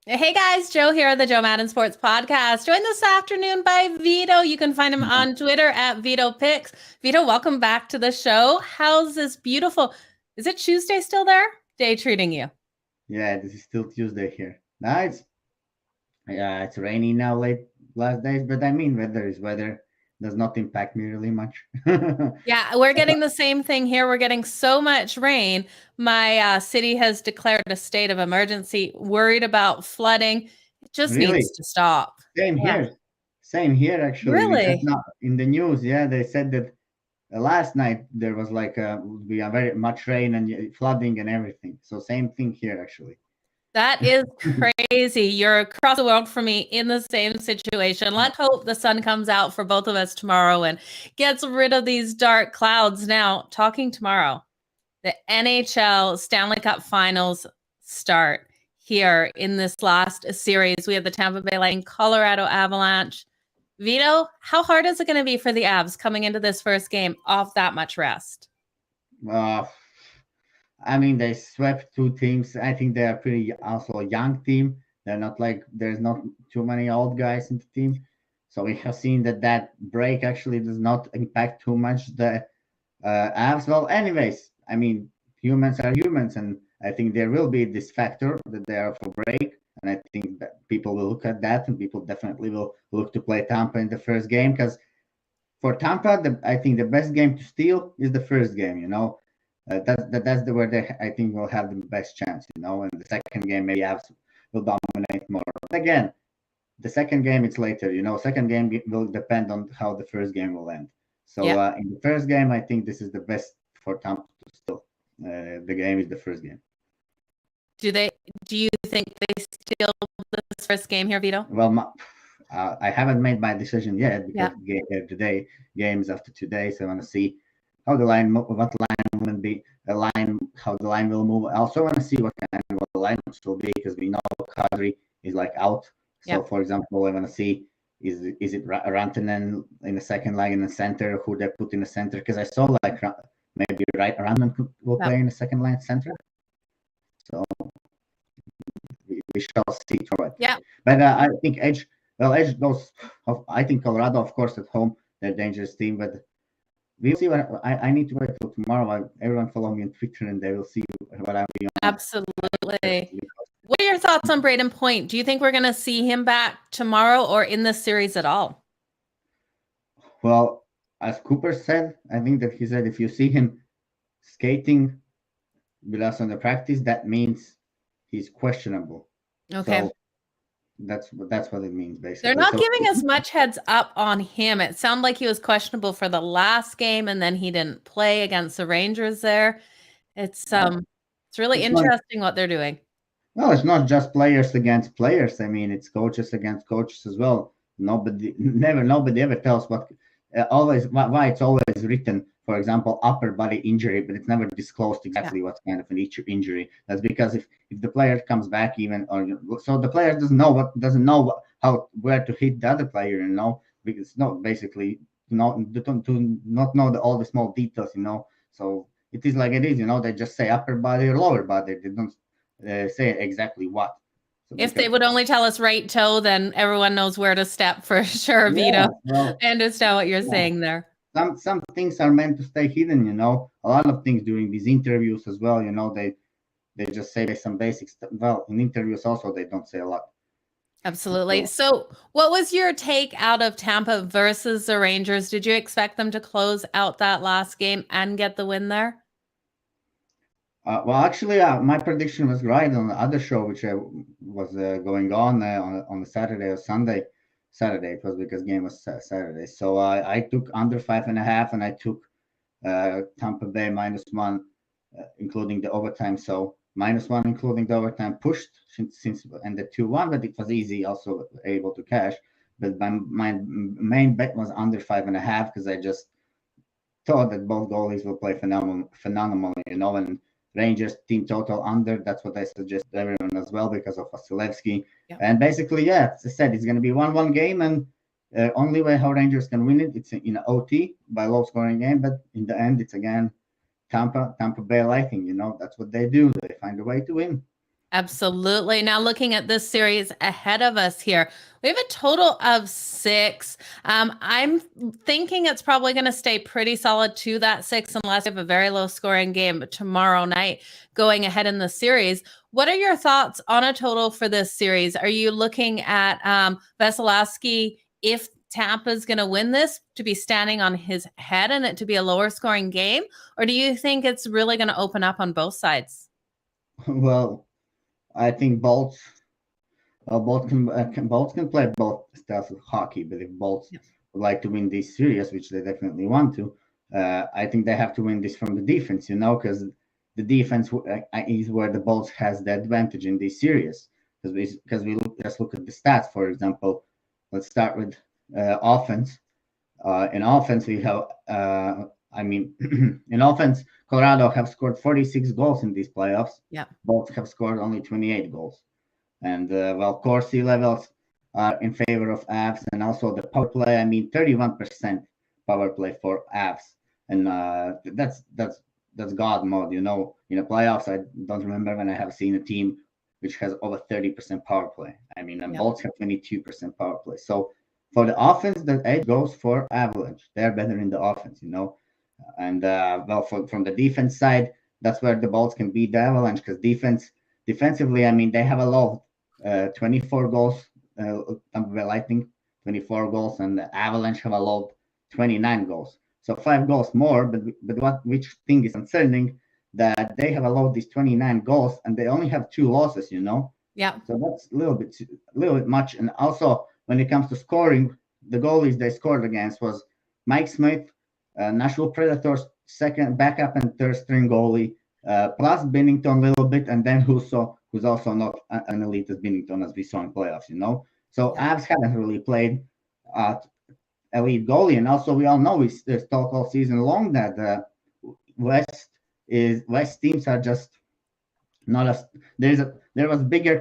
Hey guys, Joe here, the Joe Madden Sports Podcast. Joined this afternoon by Vito. You can find him on Twitter at VitoPicks. Vito, welcome back to the show. How's this beautiful, is it Tuesday still there? Day treating you? Yeah, this is still Tuesday here. Nice. Yeah, it's rainy now late last days, but I mean, weather is weather. Does not impact me really much. Yeah, we're getting the same thing here. We're getting so much rain. My city has declared a state of emergency, worried about flooding. It just Really? needs to stop. Same Yeah, here. Same here, actually. We just really? not in the news. Yeah, they said that last night there was like would be a very much rain and flooding and everything. So same thing here, actually. That is crazy. You're across the world from me in the same situation. Let's hope the sun comes out for both of us tomorrow and gets rid of these dark clouds. Now, talking tomorrow, the NHL Stanley Cup Finals start here in this last series. We have the Tampa Bay Lightning, Colorado Avalanche. Vito, how hard is it going to be for the Avs coming into this first game off that much rest? Uh, I mean, they swept two teams. I think they are pretty also a young team. They're not like there's not too many old guys in the team. So we have seen that break actually does not impact too much the Avs. Well, anyways, I mean, humans are humans, and I think there will be this factor that they are for break. And I think that people will look at that, and people definitely will look to play Tampa in the first game because for Tampa, I think the best game to steal is the first game. That's the where they I think will have the best chance. And the second game maybe Avs will dominate more. But again, the second game it's later. Second game will depend on how the first game will end. So Yeah. in the first game, I think this is the best for Tampa to steal. The game is the first game. Do they? Do you think they steal this first game here, Vito? Well, I haven't made my decision yet Yeah. because today games after today, so I want to see how the line, what line will be, how the line will move. I also want to see what kind of lineups will be because we know Kadri is like out. So, Yeah. for example, I want to see is it Rantanen in the second line in the center, who they put in the center? Because I saw like maybe Rantanen will play in the second line center. So we shall see through it. Yeah. But I think Edge. Well, Edge goes. I think Colorado, of course, at home, they're a dangerous team. But we'll see. What I need to wait till tomorrow. Everyone follow me on Twitter, and they will see what I'm doing. Absolutely. What are your thoughts on Braden Point? Do you think we're going to see him back tomorrow or in this series at all? Well, as Cooper said, I think that he said if you see him skating with us on the practice, that means he's questionable. Okay. So that's what it means, basically. They're not giving as much heads up on him. It sounded like he was questionable for the last game, and then he didn't play against the Rangers there. It's really interesting what they're doing. No, it's not just players against players. I mean, it's coaches against coaches as well. Nobody ever tells what always why it's always written. For example, upper body injury, but it's never disclosed exactly what kind of an injury. That's because if the player comes back even or so the player doesn't know how where to hit the other player. Because it's not basically to not know all the small details. So it is like it is. They just say upper body or lower body. They don't say exactly what. So if they would only tell us right toe, then everyone knows where to step for sure, yeah, Vito. well, I understand what you're saying there. some things are meant to stay hidden. A lot of things during these interviews as well. They just say some basic stuff. Well, in interviews also they don't say a lot. Absolutely. So, what was your take out of Tampa versus the Rangers? Did you expect them to close out that last game and get the win there? Well, actually, my prediction was right on the other show, which was going on the Saturday or Sunday. Saturday it was because game was Saturday. So I took under 5.5, and I took Tampa Bay -1, including the overtime. So -1, including the overtime, pushed since ended 2-1, but it was easy also able to cash. But my main bet was under 5.5 because I just thought that both goalies will play phenomenally, and Rangers team total under. That's what I suggest to everyone as well because of Vasilevsky. Yeah. And basically, yeah, as I said, it's going to be 1-1 game, and only way how Rangers can win it's in OT by low scoring game. But in the end, it's again Tampa Bay Lightning. That's what they do. They find a way to win. Absolutely. Now, looking at this series ahead of us here, we have a total of 6. I'm thinking it's probably going to stay pretty solid to that 6 unless we have a very low scoring game tomorrow night going ahead in the series. What are your thoughts on a total for this series? Are you looking at Vasilevsky, if Tampa's going to win this, to be standing on his head and it to be a lower scoring game? Or do you think it's really going to open up on both sides? Well, I think both can play both styles of hockey, but if both would like to win this series, which they definitely want to, I think they have to win this from the defense, because the defense is where the Bolts has the advantage in this series. Because we just look at the stats, for example. Let's start with offense. In offense, we have, in offense, Colorado have scored 46 goals in these playoffs. Yeah. Bolts have scored only 28 goals. And Corsi levels are in favor of Avs, and also the power play. 31% power play for Avs, and that's God mode. In the playoffs, I don't remember when I have seen a team which has over 30% power play. Bolts have 22% power play. So for the offense, the edge goes for Avalanche. They're better in the offense, And from the defense side, that's where the Bolts can beat the Avalanche, because defensively, they have a low 24 goals. Tampa Bay Lightning 24 goals, and the Avalanche have allowed 29 goals. So 5 goals more. But which thing is concerning, that they have allowed these 29 goals and they only have 2 losses. Yeah. So that's a little bit much. And also when it comes to scoring, the goalies they scored against was Mike Smith, Nashville Predators second backup and third string goalie, plus Binnington a little bit, and then who's also not an elite as Binnington, as we saw in playoffs, So Avs haven't really played elite goalie, and also we all know there's talk all season long that West teams are just not as there was bigger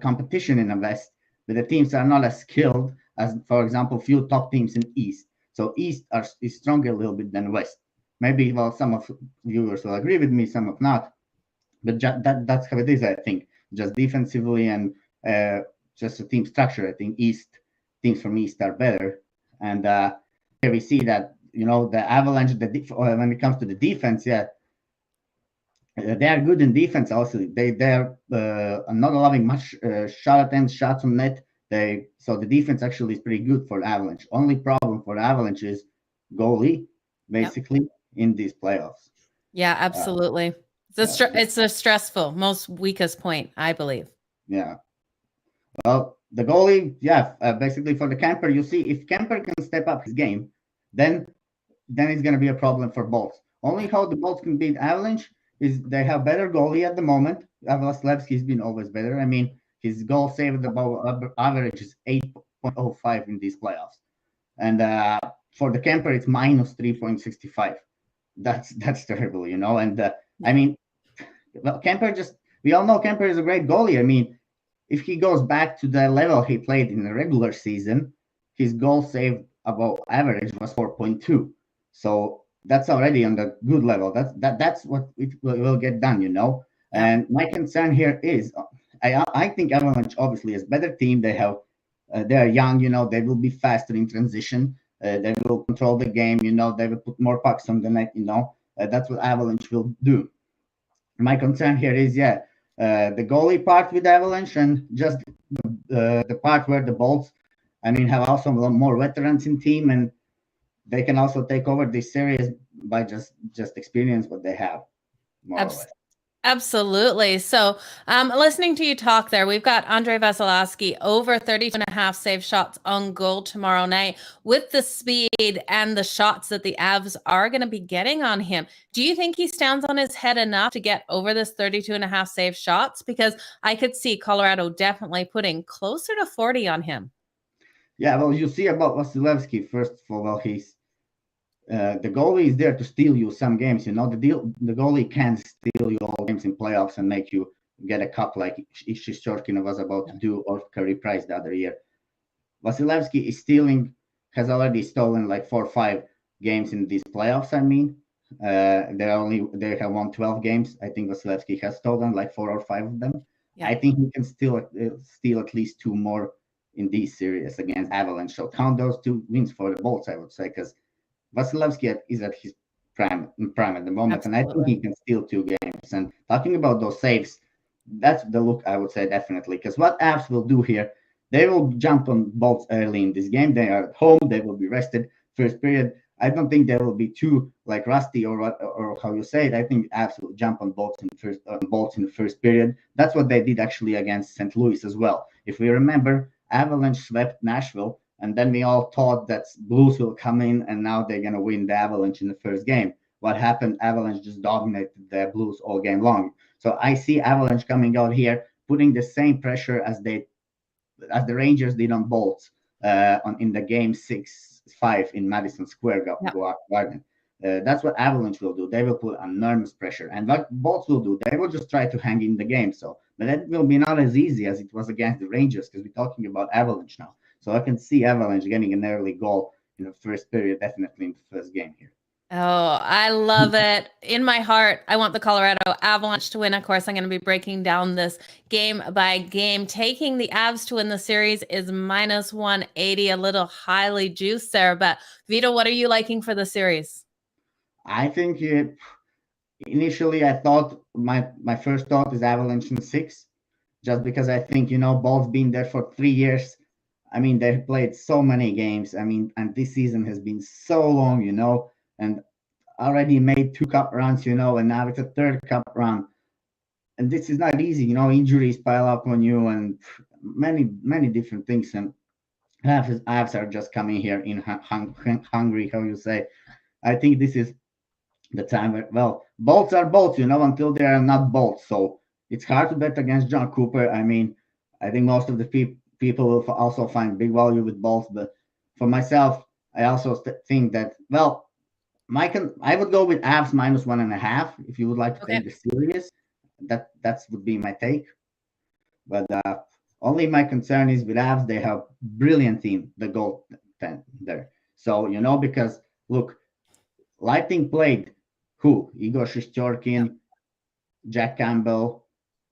competition in the West, but the teams are not as skilled as, for example, few top teams in East. So East is stronger a little bit than West. Maybe, some of viewers will agree with me, some of not. But that's how it is, I think. Just defensively and just a team structure. I think teams from East are better. And here we see that, the Avalanche, when it comes to the defense, they are good in defense also. They're not allowing much shot attempts, shots on net. So the defense actually is pretty good for Avalanche. Only problem for Avalanche is goalie, basically, in these playoffs. Yeah, absolutely. It's a stressful, most weakest point, I believe. Yeah. Well, the goalie, basically for the Kemper, you see, if Kemper can step up his game, then it's going to be a problem for Bolts. Only how the Bolts can beat Avalanche is they have better goalie at the moment. Vasilevsky's been always better. His goal saved above average is 8.05 in these playoffs. And for the Kemper, it's minus 3.65. That's terrible, And Kemper we all know Kemper is a great goalie. If he goes back to the level he played in the regular season, his goal saved above average was 4.2. So that's already on the good level. That's what it will get done, And my concern here is, I think Avalanche obviously is a better team. They are young, they will be faster in transition. They will control the game, they will put more pucks on the net, that's what Avalanche will do. My concern here is, the goalie part with Avalanche, and just the part where the Bolts, have also more veterans in team, and they can also take over this series by just experience what they have, more or less. Absolutely. So listening to you talk there, we've got Andrei Vasilevsky over 32.5 save shots on goal tomorrow night. With the speed and the shots that the Avs are going to be getting on him, do you think he stands on his head enough to get over this 32.5 save shots? Because I could see Colorado definitely putting closer to 40 on him. Yeah, well, you see about Vasilevsky, first of all, he's the goalie is there to steal you some games. The goalie can steal you all games in playoffs and make you get a cup like Shishorkin was about to do, or Carey Price the other year. Vasilevsky has already stolen like 4 or 5 games in these playoffs. They have won 12 games. I think Vasilevsky has stolen like 4 or 5 of them. Yeah. I think he can still steal at least two more in these series against Avalanche. So count those two wins for the Bolts, I would say, because Vasilevsky is at his prime at the moment, and I think Absolutely. he can steal two games. And talking about those saves, that's the look I would say definitely. Because what Avs will do here, they will jump on Bolts early in this game. They are at home. They will be rested first period. I don't think they will be too like rusty or how you say it. I think Avs will jump on Bolts in the first period. That's what they did actually against St. Louis as well. If we remember, Avalanche swept Nashville, and then we all thought that Blues will come in and now they're going to win the Avalanche in the first game. What happened? Avalanche just dominated the Blues all game long. So I see Avalanche coming out here, putting the same pressure as the Rangers did on Bolts in the game 6-5 in Madison Square Garden. That's what Avalanche will do. They will put enormous pressure, and what Bolts will do, they will just try to hang in the game. So, but that will be not as easy as it was against the Rangers because we're talking about Avalanche now. So I can see Avalanche getting an early goal in the first period, definitely in the first game here. Oh, I love it. In my heart, I want the Colorado Avalanche to win. Of course, I'm going to be breaking down this game by game. Taking the Avs to win the series is minus 180, a little highly juiced there. But Vito, what are you liking for the series? I think initially I thought my first thought is Avalanche in 6, just because I think Bolt's been there for 3 years. I mean, they've played so many games. I mean, and this season has been so long, and already made 2 cup runs, and now it's a 3rd cup run. And this is not easy, injuries pile up on you and many different things. And Avs are just coming here in hungry, how you say. I think this is the time where, well, Bolts are Bolts, until they are not Bolts. So it's hard to bet against John Cooper. I mean, I think most of the people will also find big value with Bolts. But for myself, I also think that, well, I would go with Avs minus 1.5 if you would like to take the series. That would be my take. But only my concern is with Avs, they have brilliant team, the goaltender. So because look, Lightning played who? Igor Shishtorkin, Jack Campbell,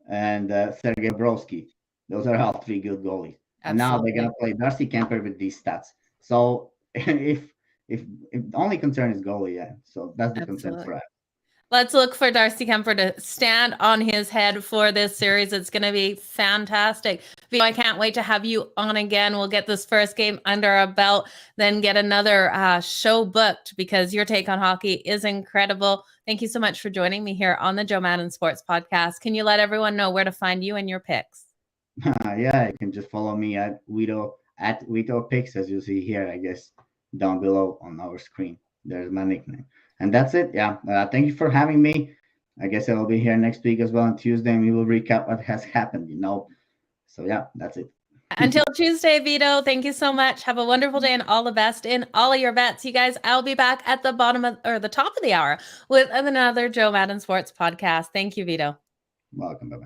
and Sergei Bobrovsky. Those are all 3 good goalies. And now they're gonna play Darcy Kemper with these stats. So if the only concern is goalie, yeah. So that's the concern for us. Let's look for Darcy Kemper to stand on his head for this series. It's going to be fantastic. Vito, I can't wait to have you on again. We'll get this first game under our belt, then get another show booked because your take on hockey is incredible. Thank you so much for joining me here on the Joe Madden Sports Podcast. Can you let everyone know where to find you and your picks? Yeah, you can just follow me at Vito Picks, as you see here, I guess, down below on our screen. There's my nickname. And that's it. Yeah. Thank you for having me. I guess I'll be here next week as well on Tuesday, and we will recap what has happened, So, yeah, that's it. Until Tuesday, Vito, thank you so much. Have a wonderful day and all the best in all of your bets. You guys, I'll be back at the top of the hour with another Joe Madden Sports Podcast. Thank you, Vito. Welcome. Bye-bye.